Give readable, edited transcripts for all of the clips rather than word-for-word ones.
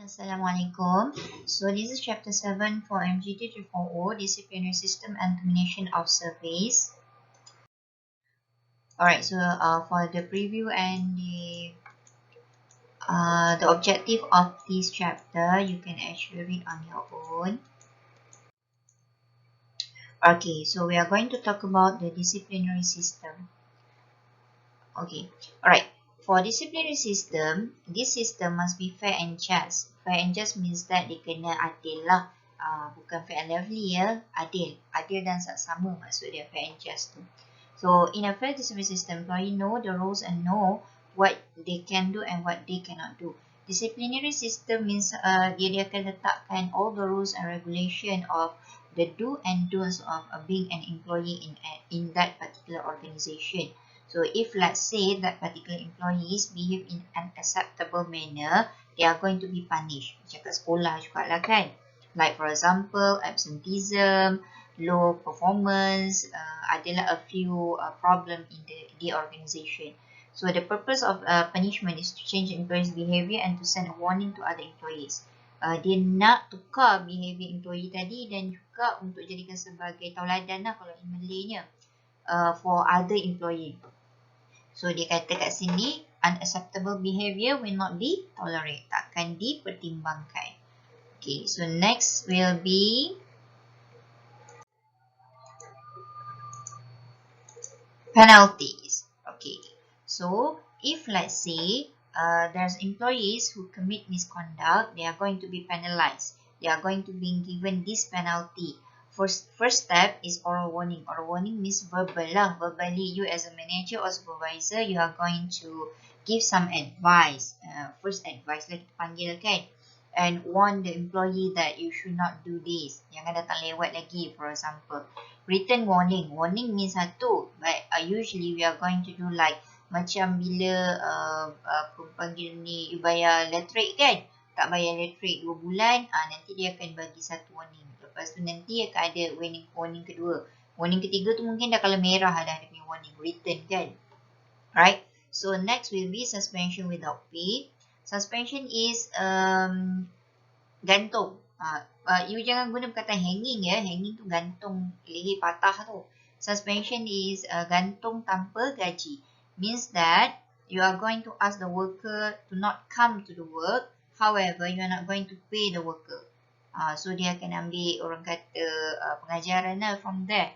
Assalamualaikum. So this is chapter 7 for MGT 340, disciplinary system and termination of surveys. Alright, so for the preview and the objective of this chapter, you can actually read on your own. Okay, so we are going to talk about the disciplinary system. Okay, alright. For disciplinary system, this system must be fair and just. Fair and just means that dia kena adil lah. Bukan fair and lovely ya, adil. Adil dan sama maksud dia fair and just tu. So, in a fair disciplinary system, employee know the rules and know what they can do and what they cannot do. Disciplinary system means dia akan letakkan all the rules and regulation of the do and don'ts of being an employee in that particular organization. So if let's say that particular employees behave in an acceptable manner, they are going to be punished. Macam kat sekolah jugalah kan. Like for example, absenteeism, low performance, adalah a few problem in the organization. So the purpose of punishment is to change employees' behavior and to send a warning to other employees. Dia nak tukar behavior employee tadi dan juga untuk jadikan sebagai tauladan lah kalau in Malaynya for other employee. So dia kata kat sini, unacceptable behavior will not be tolerated, takkan dipertimbangkan. Okay, so next will be penalties. Okay, so if let's say there's employees who commit misconduct, they are going to be penalized. They are going to be given this penalty. First step is oral warning. Oral warning means verbal lah. Verbally, you as a manager or supervisor, you are going to give some advice. First advice lah kita panggil kan. And warn the employee that you should not do this. Jangan datang lewat lagi, for example. Written warning. Warning means satu. But usually we are going to do like macam bila panggil ni, you bayar elektrik kan. Tak bayar elektrik 2 bulan, nanti dia akan bagi satu warning. Lepas tu nanti akan ada warning kedua. Warning ketiga tu mungkin dah kalau merah dah dia punya warning written kan. Right. So next will be suspension without pay. Suspension is gantung. You jangan guna perkataan hanging ya. Hanging tu gantung leher patah tu. Suspension is gantung tanpa gaji. Means that you are going to ask the worker to not come to the work. However, you are not going to pay the worker. So dia akan ambil orang kata pengajaran lah from there.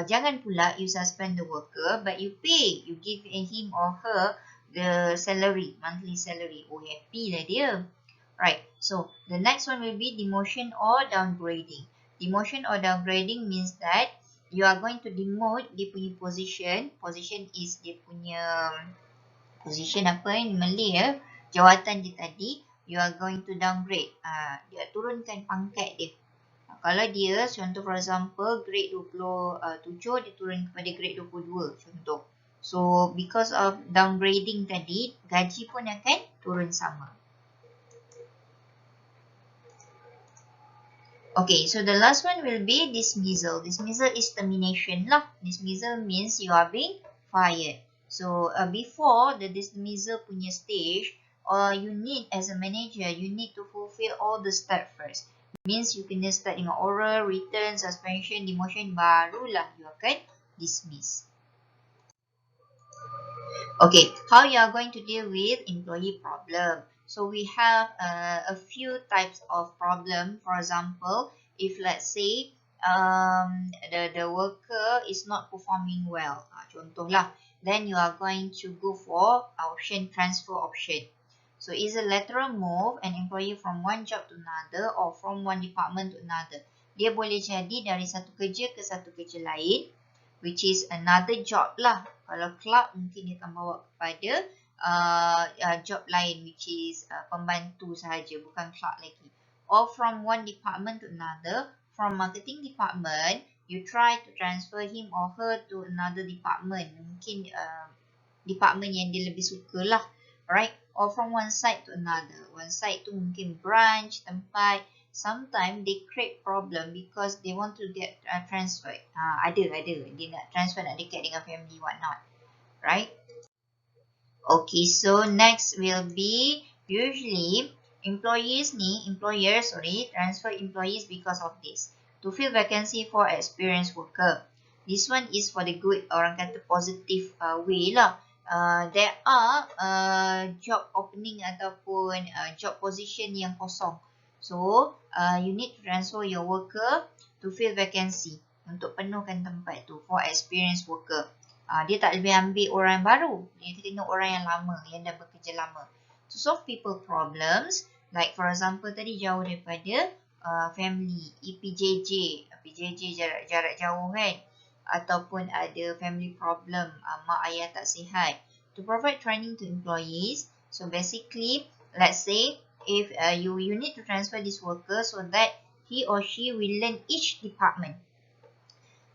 Jangan pula you suspend the worker but you pay. You give him or her the salary, monthly salary. Oh, happy lah dia. Right. So the next one will be demotion or downgrading. Demotion or downgrading means that you are going to demote dia punya position. Position is dia punya position apa in Malay ya. Jawatan dia tadi. You are going to downgrade. Dia turunkan pangkat dia. Kalau dia, contoh for example, grade 27, dia turun kepada grade 22, contoh. So, because of downgrading tadi, gaji pun akan turun sama. Okay, so the last one will be dismissal. Dismissal is termination lah. Dismissal means you are being fired. So, before the dismissal punya stage, you need as a manager, you need to fulfill all the steps first. Means you can start dengan oral, written, suspension, demotion, barulah you akan dismiss. Okay, how you are going to deal with employee problem? So we have a few types of problem. For example, if let's say the worker is not performing well, contohlah, then you are going to go for option transfer option. So, is a lateral move an employee from one job to another or from one department to another. Dia boleh jadi dari satu kerja ke satu kerja lain, which is another job lah. Kalau clerk mungkin dia akan bawa kepada job lain, which is pembantu sahaja, bukan clerk lagi. Or from one department to another, from marketing department, you try to transfer him or her to another department. Mungkin department yang dia lebih suka lah. Right? Or from one side to another. One side tu mungkin branch, tempat. Sometimes they create problem because they want to get transferred. Ada. Dia nak transfer, nak dekat dengan family, what not. Right? Okay, so next will be usually Employers transfer employees because of this. To fill vacancy for experienced worker. This one is for the good, orang kata positive way lah. There are job opening ataupun job position yang kosong. So, you need to transfer your worker to fill vacancy. Untuk penuhkan tempat tu for experienced worker. Dia tak boleh ambil orang baru. Dia kena orang yang lama, yang dah bekerja lama. To solve people problems, like for example tadi jauh daripada family, PJJ jarak jauh kan. Ataupun ada family problem, mak ayah tak sihat. To provide training to employees. So basically, let's say if you need to transfer this worker so that he or she will learn each department.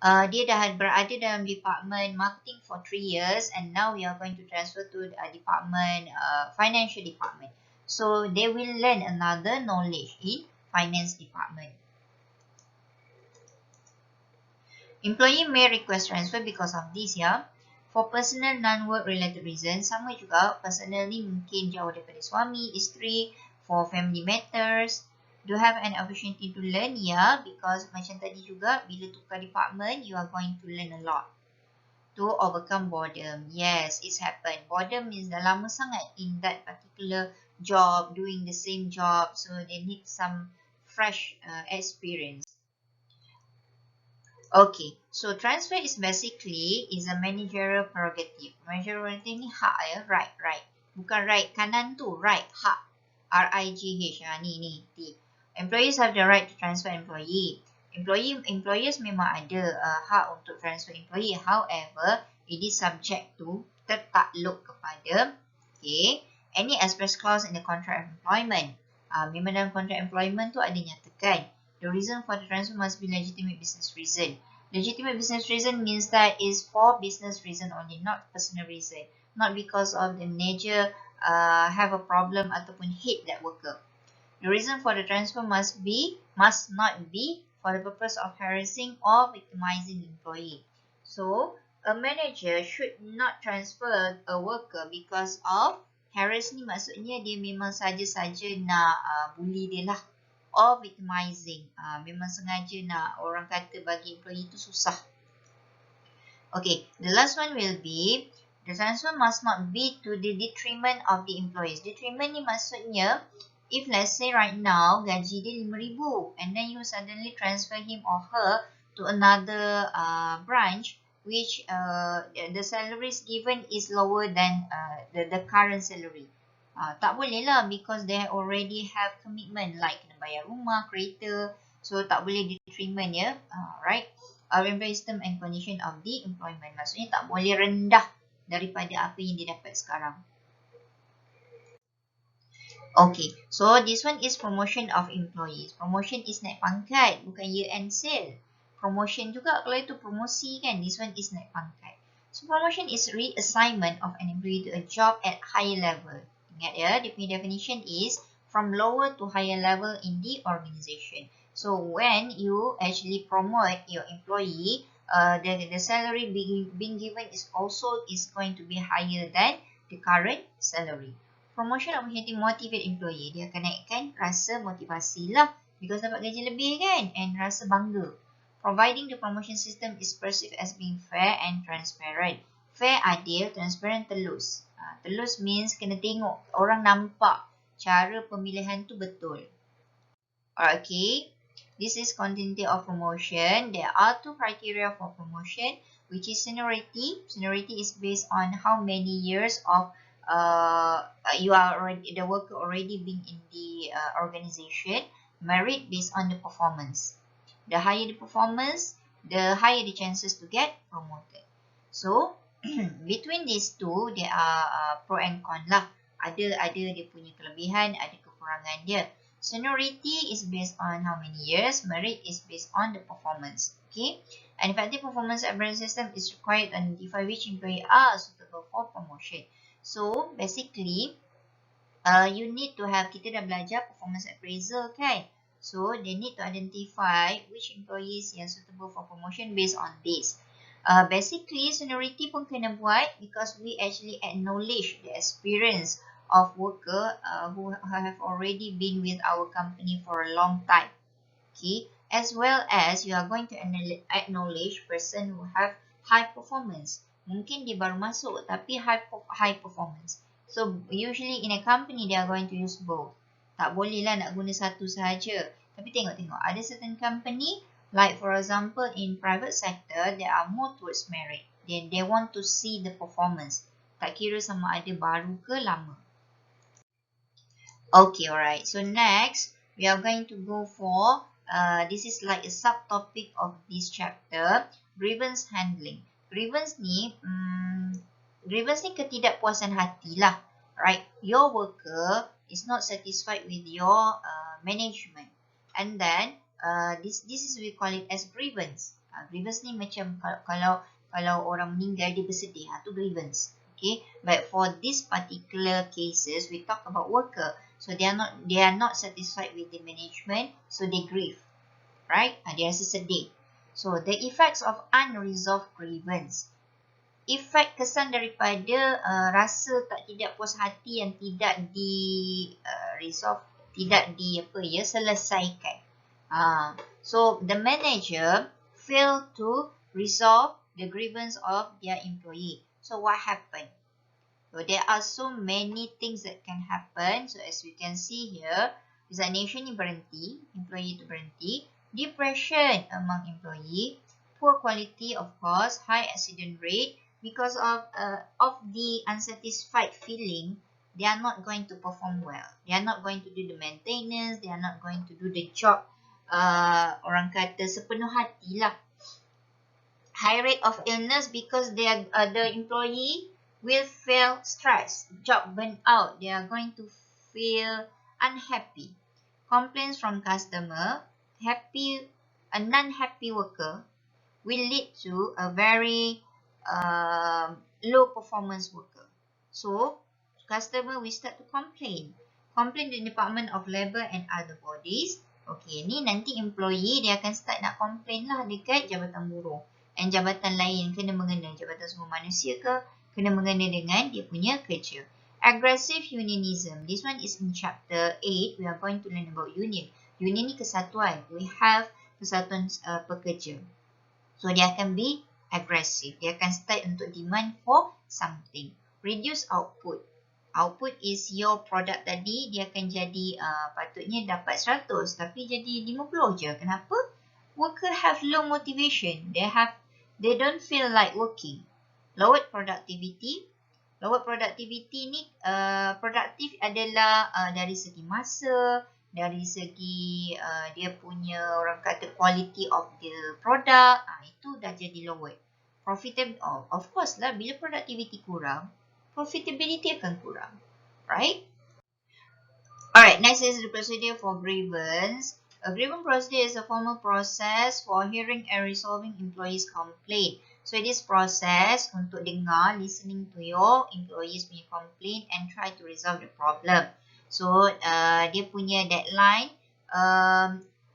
Dia dah berada dalam department marketing for 3 years and now we are going to transfer to department financial department. So they will learn another knowledge in finance department. Employee may request transfer because of this ya. For personal non-work related reasons, sama juga personal ni mungkin jauh daripada suami, isteri, for family matters. Do have an opportunity to learn ya, because macam tadi juga bila tukar department you are going to learn a lot. To overcome boredom. Yes, it's happened. Boredom means dah lama sangat in that particular job, doing the same job, so they need some fresh experience. Okay, so transfer is basically is a managerial prerogative. Managerial prerogative ni hak ya, right. Bukan right kanan tu, right, hak. RIGH, ni T. Employees have the right to transfer employee. Employers memang ada hak untuk transfer employee. However, it is subject to tertakluk kepada any express clause in the contract of employment. Memang dalam contract employment tu ada nyatakan. The reason for the transfer must be legitimate business reason. Legitimate business reason means that is for business reason only, not personal reason. Not because of the manager have a problem ataupun hate that worker. The reason for the transfer must not be for the purpose of harassing or victimizing the employee. So, a manager should not transfer a worker because of harass ni maksudnya dia memang saja-saja nak bully dia lah. Or victimizing. Memang sengaja nak orang kata bagi employee tu susah. Okay, the last one will be the transfer must not be to the detriment of the employees. Detriment ni maksudnya if let's say right now gaji dia 5,000 and then you suddenly transfer him or her to another branch which the salaries given is lower than the current salary. Tak boleh lah because they already have commitment like kena bayar rumah, kereta, so tak boleh detriment ya, right? Employee term and condition of the employment, maksudnya tak boleh rendah daripada apa yang dia dapat sekarang. Okay, so this one is promotion of employees. Promotion is naik pangkat, bukan year end sale. Promotion juga kalau itu promosi kan, this one is naik pangkat. So promotion is reassignment of an employee to a job at higher level. Ingat ya, the definition is from lower to higher level in the organization. So when you actually promote your employee, the salary being given is also going to be higher than the current salary. Promotion opportunity motivate employee. Dia akan naikkan rasa motivasi lah because dapat gaji lebih kan and rasa bangga. Providing the promotion system is perceived as being fair and transparent. Fair, adil, transparent, telus. Telus means kena tengok, orang nampak cara pemilihan tu betul. Okay, this is continuity of promotion. There are 2 criteria for promotion, which is seniority. Seniority is based on how many years of the worker already been in the organization. Merit based on the performance. The higher the performance, the higher the chances to get promoted. So between these two, there are pro and con lah. Ada dia punya kelebihan, ada kekurangan dia. Seniority is based on how many years. Merit is based on the performance. Okay. An effective performance evaluation system is required to identify which employee are suitable for promotion. So basically, you need to have, kita dah belajar performance appraisal kan. So they need to identify which employees yang suitable for promotion based on this. Basically, seniority pun kena buat because we actually acknowledge the experience of worker who have already been with our company for a long time. Okay, as well as you are going to acknowledge person who have high performance. Mungkin dia baru masuk tapi high performance. So usually in a company they are going to use both. Tak boleh lah nak guna satu sahaja. Tapi tengok-tengok, ada certain company like for example in private sector they are more towards merit. They want to see the performance. Tak kira sama ada baru ke lama. Okay, alright. So next we are going to go for this is like a subtopic of this chapter, grievance handling. Grievance ni ketidakpuasan hati lah, right? Your worker is not satisfied with your management, and then this is we call it as grievance. Grievance ni macam kalau orang meninggal dia bersedih, tu grievance. Okay, but for this particular cases we talk about worker. So they are not satisfied with the management, so they grieve, right? Dia rasa sedih. So the effects of unresolved grievance. Efek kesan daripada rasa tidak puas hati yang tidak resolve, tidak selesaikan. So the manager failed to resolve the grievance of their employee. So what happened? So there are so many things that can happen. So as we can see here, resignation ni berhenti, employee tu berhenti, depression among employee, poor quality of course, high accident rate because of the unsatisfied feeling. They are not going to perform well. They are not going to do the maintenance. They are not going to do the job. Orang kata sepenuh hati lah. High rate of illness because the employee will feel stress, job burnout. They are going to feel unhappy. Complaints from customer, a non-happy worker will lead to a very low performance worker. So customer will start to complain to the Department of Labour and other bodies. Okay, ni nanti employee dia akan start nak complain lah dekat jabatan buruh and jabatan lain kena mengena, jabatan sumber manusia ke, kena mengena dengan dia punya kerja. Aggressive unionism. This one is in chapter 8. We are going to learn about union. Union ni kesatuan. We have kesatuan pekerja. So dia akan be aggressive. Dia akan start untuk demand for something. Reduce output. Output is your product tadi. Dia akan jadi patutnya dapat 100 tapi jadi 50 je. Kenapa? Worker have low motivation. They don't feel like working. Lowered productivity. Lowered productivity ni produktif adalah dari segi masa, dari segi dia punya orang kata quality of the product. Itu dah jadi lowered. Profitable, of course lah, bila productivity kurang, profitability akan kurang, right? Alright, next is the procedure for grievance. A grievance procedure is a formal process for hearing and resolving employees' complaint. So this process untuk dengar, listening to your employees punya complaint and try to resolve the problem. So dia punya deadline,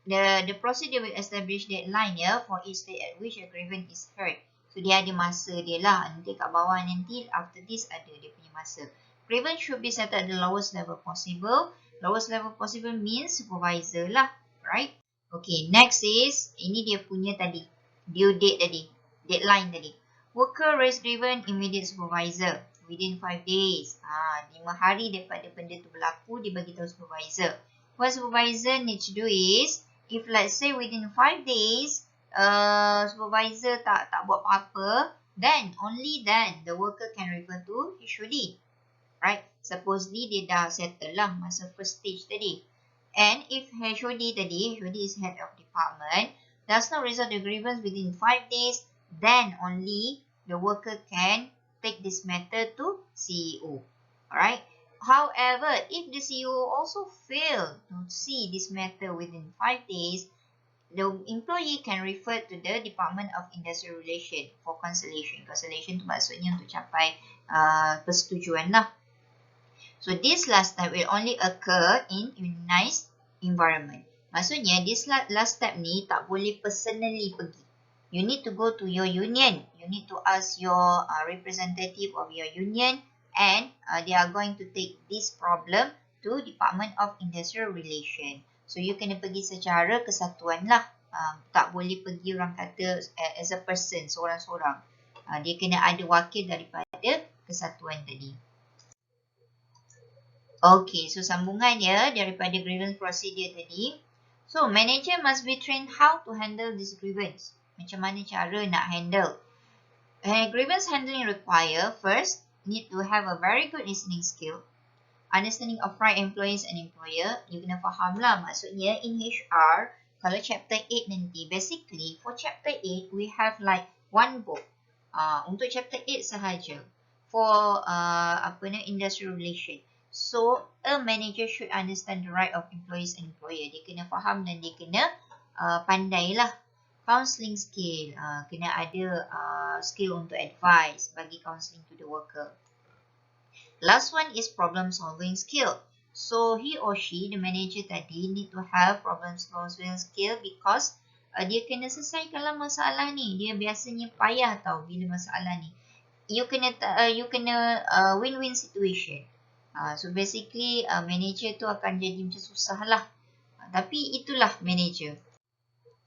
the procedure will establish deadline for each day at which a grievance is heard. So dia ada masa dia lah. Nanti kat bawah nanti after this ada dia punya masa. Grievance should be settled at the lowest level possible. Lowest level possible means supervisor lah, right? Okay, next is ini dia punya tadi due date tadi. Deadline tadi. Worker raise grievance immediate supervisor within 5 days. 5 hari daripada benda tu berlaku, dia bagi tahu supervisor. What supervisor needs to do is, if let's say within 5 days, supervisor tak buat apa-apa, then only then the worker can refer to HOD. Right? Supposedly dia dah settle lah masa first stage tadi. And if HOD is head of department, does not resolve the grievance within 5 days, then only the worker can take this matter to CEO. Alright. However, if the CEO also failed to see this matter within 5 days, the employee can refer to the Department of Industrial Relations for conciliation. Conciliation tu maksudnya untuk capai persetujuan lah. So this last step will only occur in unionized environment. Maksudnya this last step ni tak boleh personally pergi. You need to go to your union. You need to ask your representative of your union and they are going to take this problem to Department of Industrial Relation. So you kena pergi secara kesatuan lah. Tak boleh pergi orang kata as a person, seorang-seorang. Dia kena ada wakil daripada kesatuan tadi. Okay, so sambungannya daripada grievance procedure tadi. So, manager must be trained how to handle this grievance. Macam mana cara nak handle. Grievance handling require, first, need to have a very good listening skill. Understanding of right employees and employer. You kena faham lah. Maksudnya, in HR, kalau chapter 8 nanti, basically, for chapter 8, we have like one book. Untuk chapter 8 sahaja. For, industrial relation. So, a manager should understand the right of employees and employer. Dia kena faham dan dia kena pandai lah. Counselling skill. Kena ada skill untuk advice, bagi counselling to the worker. Last one is problem solving skill. So, he or she, the manager tadi, need to have problem solving skill because dia kena selesaikanlah masalah ni. Dia biasanya payah tau bila masalah ni. You kena win-win situation. So basically manager tu akan jadi macam susah lah. Tapi itulah manager.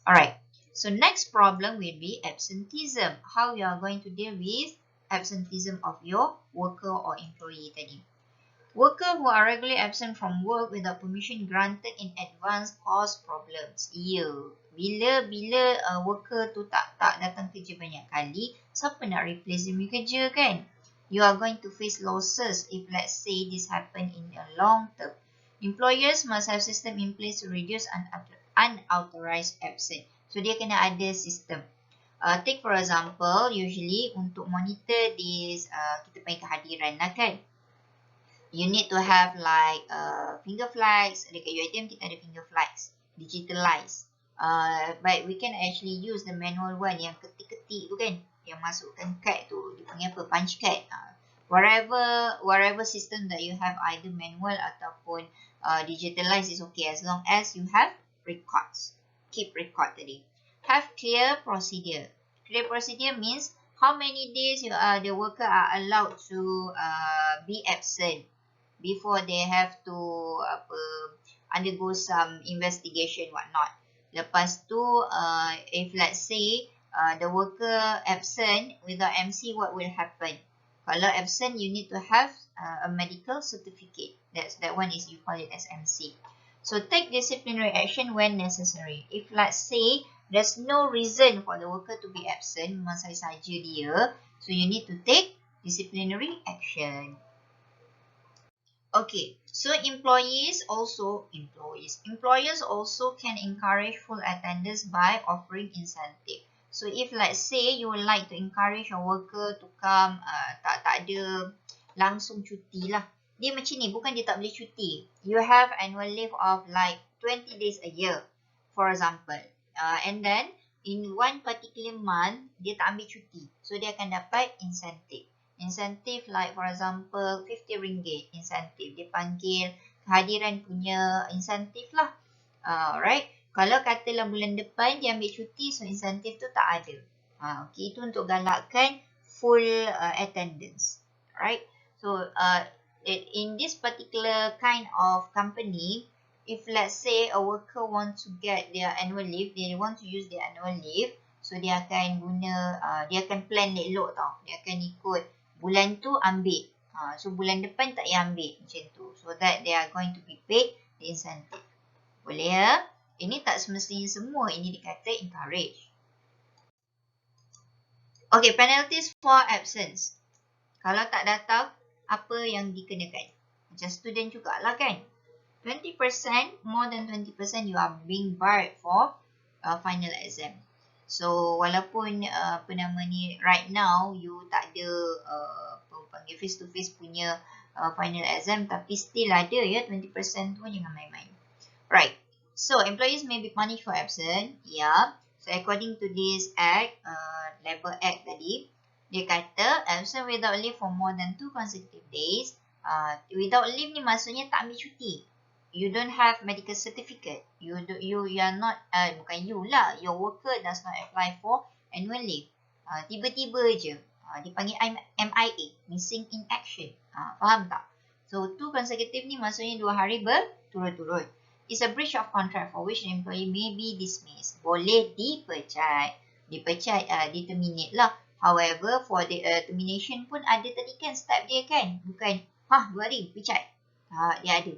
Alright. So next problem will be absenteeism. How you are going to deal with absenteeism of your worker or employee tadi. Worker who are regularly absent from work without permission granted in advance cause problems. Ya. Bila worker tu tak datang kerja banyak kali, siapa nak replace dia punya kerja kan? You are going to face losses if, let's say, this happen in a long term. Employers must have system in place to reduce unauthorized absence. So, dia kena ada system. Take for example, usually untuk monitor this, kita panggil kehadiran lah kan. You need to have like finger flags. Dekat UiTM kita ada finger flags. Digitalized. But we can actually use the manual one yang ketik-ketik tu kan. Yang masukkan card tu, dia panggil apa? Punch card. Whatever system that you have, either manual ataupun digitalized is okay as long as you have records. Keep record tadi. Have clear procedure. Clear procedure means how many days the worker are allowed to be absent before they have to undergo some investigation whatnot. Lepas tu, if let's say the worker absent without MC, what will happen? Kalau absent, you need to have a medical certificate. That one is, you call it as MC. So take disciplinary action when necessary. If let's say there's no reason for the worker to be absent, memang saja dia, so you need to take disciplinary action. Okay, so employers also can encourage full attendance by offering incentive. So if let's say you would like to encourage your worker to come, tak ada langsung cuti lah. Dia macam ni, bukan dia tak boleh cuti. You have annual leave of like 20 days a year, for example. And then in one particular month, dia tak ambil cuti. So dia akan dapat incentive. Incentive like for example 50 ringgit incentive. Dia panggil kehadiran punya incentive lah. Right. Kalau katalah bulan depan dia ambil cuti, so insentif tu tak ada. Okay, itu untuk galakkan full attendance. Right? So, in this particular kind of company, if let's say a worker wants to get their annual leave, they want to use their annual leave, so dia akan dia akan plan elok tau. Dia akan ikut bulan tu ambil. So, bulan depan tak payah ambil macam tu. So that they are going to be paid the incentive. Boleh ya? Ini tak semestinya semua. Ini dikata encourage. Okay, penalties for absence. Kalau tak datang, apa yang dikenakan? Macam student jugalah kan? 20%, more than 20% you are being barred for final exam. So, walaupun right now, you tak ada face-to-face punya final exam, tapi still ada ya, 20% tu jangan main-main. Right. So, employees may be punished for absent. Yeah. So, according to this act, Labour Act tadi, dia kata absent without leave for more than 2 consecutive days. Without leave ni maksudnya tak ambil cuti. You don't have medical certificate. You are not, bukan you lah. Your worker does not apply for annual leave. Tiba-tiba je. Dipanggil MIA, Missing in Action. Faham tak? So 2 consecutive ni maksudnya 2 hari berturut-turut. It's a breach of contract for which the employee may be dismissed. Boleh dipecat. Determinate lah. However, for the termination pun ada tadi kan step dia kan. Bukan, 2 hari, pecat. Dia ada.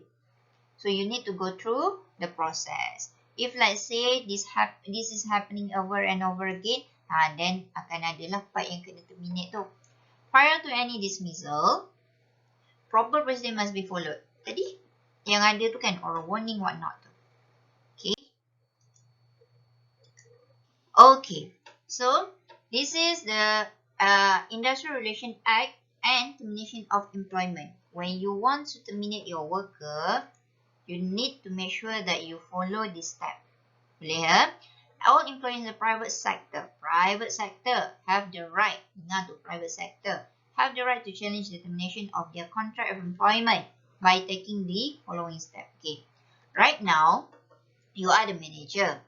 So you need to go through the process. If let's say this is happening over and over again, then akan adalah part yang kena terminate tu. Prior to any dismissal, proper procedure must be followed. Tadi yang ada tu kan, or warning what not tu. Okay. So this is the Industrial Relations Act and Termination of Employment. When you want to terminate your worker, you need to make sure that you follow this step. Boleh ya? All employees in the private sector have the right, ingat tu, private sector, have the right to challenge the termination of their contract of employment by taking the following step. Okay. Right now, you are the manager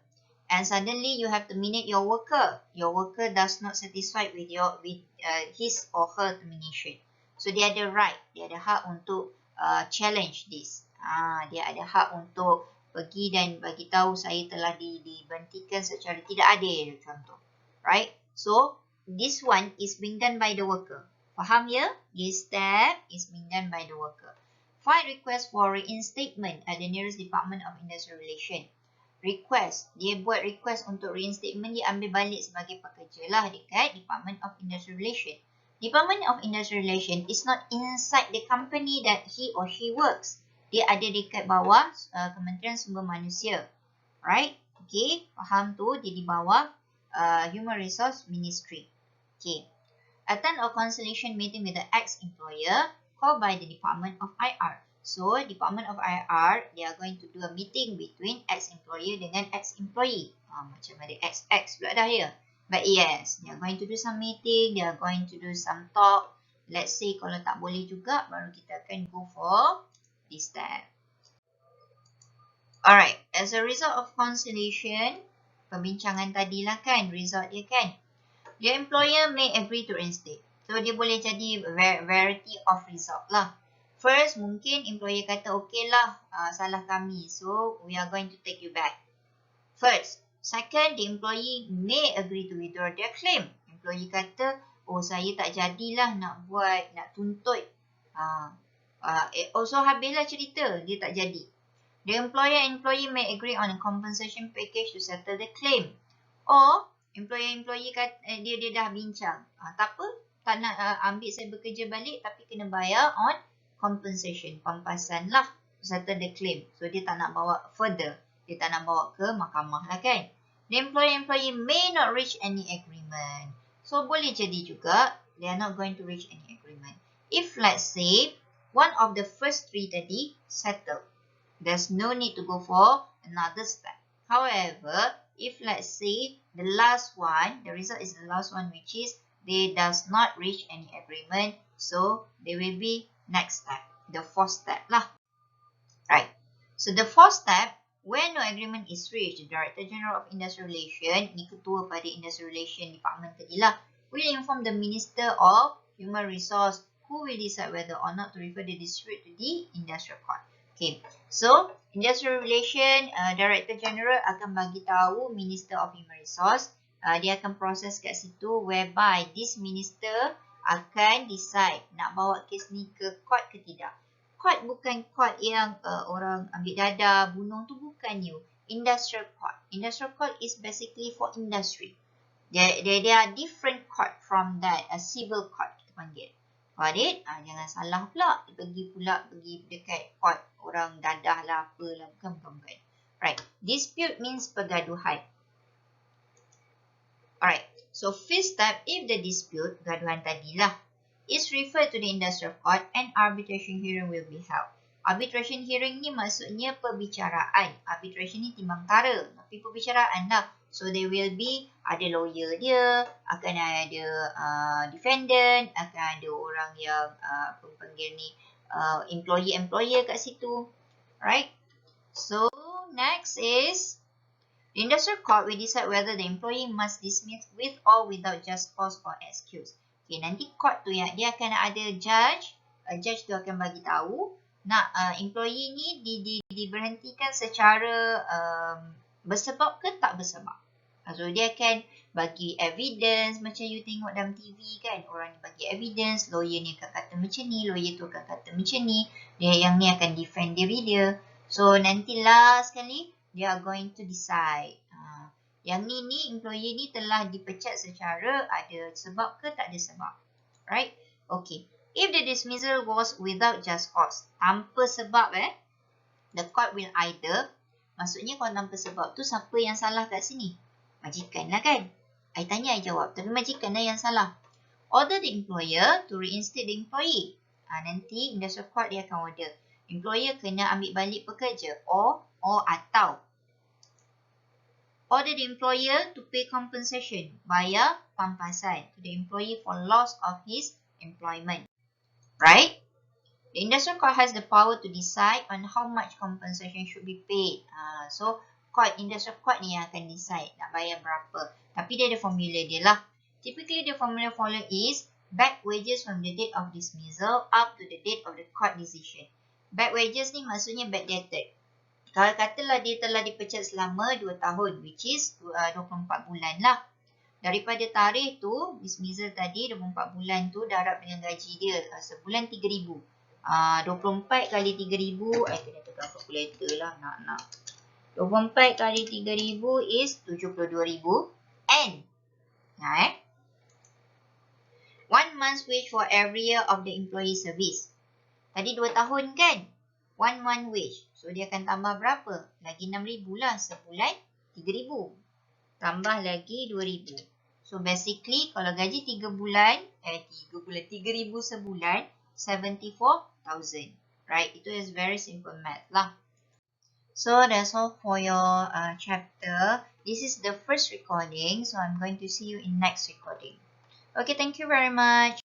and suddenly you have to terminate your worker. Your worker does not satisfied with his or her termination. So dia ada right, dia ada hak untuk challenge this. Dia ada hak untuk pergi dan bagi tahu saya telah diberhentikan secara tidak adil, contoh. Right? So this one is being done by the worker. Faham ya? This step is being done by the worker. File request for reinstatement at the nearest Department of Industrial Relations. Request. Dia buat request untuk reinstatement, dia ambil balik sebagai pekerja lah dekat Department of Industrial Relations. Department of Industrial Relations is not inside the company that he or she works. Dia ada dekat bawah Kementerian Sumber Manusia. Right? Okay. Faham tu? Dia di bawah Human Resource Ministry. Okay. Attend a conciliation meeting with the ex-employer called by the Department of IR. So, Department of IR, they are going to do a meeting between ex-employer dengan ex-employee. Macam ada ex-ex pula dah ya. But yes, they are going to do some meeting, they are going to do some talk. Let's say kalau tak boleh juga, baru kita akan go for this step. Alright, as a result of conciliation, perbincangan tadilah kan, result dia kan. The employer may agree to reinstate. So, dia boleh jadi variety of result lah. First, mungkin employer kata, okay lah, salah kami. So, we are going to take you back. First. Second, the employee may agree to withdraw their claim. Employee kata, oh saya tak jadilah nak buat, nak tuntut. Also habislah cerita, dia tak jadi. The employer and employee may agree on a compensation package to settle the claim. Or, employee kata, dia dah bincang. Tak apa, tak nak ambil saya bekerja balik tapi kena bayar on compensation, pampasan lah to settle the claim. So, dia tak nak bawa further. Dia tak nak bawa ke mahkamah lah kan. The employee may not reach any agreement. So, boleh jadi juga, they are not going to reach any agreement. If, let's say, one of the first three tadi settled, there's no need to go for another step. However, if, let's say, the last one, the result is the last one, which is they does not reach any agreement, so they will be next step, the fourth step lah. Right. So, the fourth step, when no agreement is reached, the Director General of Industrial Relations, ni ketua pada Industrial Relations Department tadilah, will inform the Minister of Human Resource who will decide whether or not to refer the dispute to the Industrial Court. Okay, so Industrial Relations Director General akan bagi tahu Minister of Human Resource, dia akan proses kat situ whereby this Minister akan decide nak bawa kes ni ke court ke tidak. Court bukan court yang orang ambil dadah, bunuh tu bukan you. Industrial court. Industrial court is basically for industry. There are different court from that. A civil court kita panggil. Got it? Jangan salah pula. Pergi dekat court orang dadah lah apalah. Bukan. Right. Dispute means pergaduhan. Alright. So first step, if the dispute, gaduhan tadilah, is referred to the industrial court and arbitration hearing will be held. Arbitration hearing ni maksudnya perbicaraan. Arbitration ni timbang tara, tapi perbicaraan lah. So there will be, ada lawyer dia, akan ada defendant, akan ada orang yang panggil ni employer kat situ. Right? So next is, the industrial court will decide whether the employee must dismiss with or without just cause or excuse. Okay, nanti court tu yang dia akan ada judge, judge tu akan bagi tahu nak employee ni diberhentikan secara bersebab ke tak bersebab. So dia akan bagi evidence macam you tengok dalam TV kan. Orang ni bagi evidence, lawyer ni akan kata macam ni, lawyer tu akan kata macam ni. Dia yang ni akan defend diri dia. So nanti last sekali they are going to decide. Yang ni employee ni telah dipecat secara ada sebab ke tak ada sebab. Right? Okay. If the dismissal was without just cause, tanpa sebab the court will either, maksudnya kalau tanpa sebab tu siapa yang salah kat sini? Majikan lah kan? I tanya, I jawab. Tapi majikan lah yang salah. Order the employer to reinstate the employee. Nanti industrial court dia akan order. Employer kena ambil balik pekerja. Or atau. Order the employer to pay compensation bayar pampasan to the employee for loss of his employment. Right? The industrial court has the power to decide on how much compensation should be paid. So, industrial court ni yang akan decide nak bayar berapa. Tapi dia ada formula dia lah. Typically, the formula follow is back wages from the date of dismissal up to the date of the court decision. Back wages ni maksudnya backdated. Kalau katalah dia telah dipecat selama 2 tahun, which is 24 bulan lah. Daripada tarikh tu, dismissal tadi, 24 bulan tu darab dengan gaji dia. Sebulan 3,000. 24 kali 3,000, kena tekan calculator lah nak. 24 kali 3,000 is 72,000. And, 1 month's wage for every year of the employee service. Tadi 2 tahun kan? 1 month wage. So, dia akan tambah berapa? Lagi 6,000 lah. Sebulan 3,000. Tambah lagi 2,000. So, basically, kalau gaji 3 bulan, 3,000 sebulan, 74,000. Right? Itu is very simple math lah. So, that's all for your chapter. This is the first recording. So, I'm going to see you in next recording. Okay, thank you very much.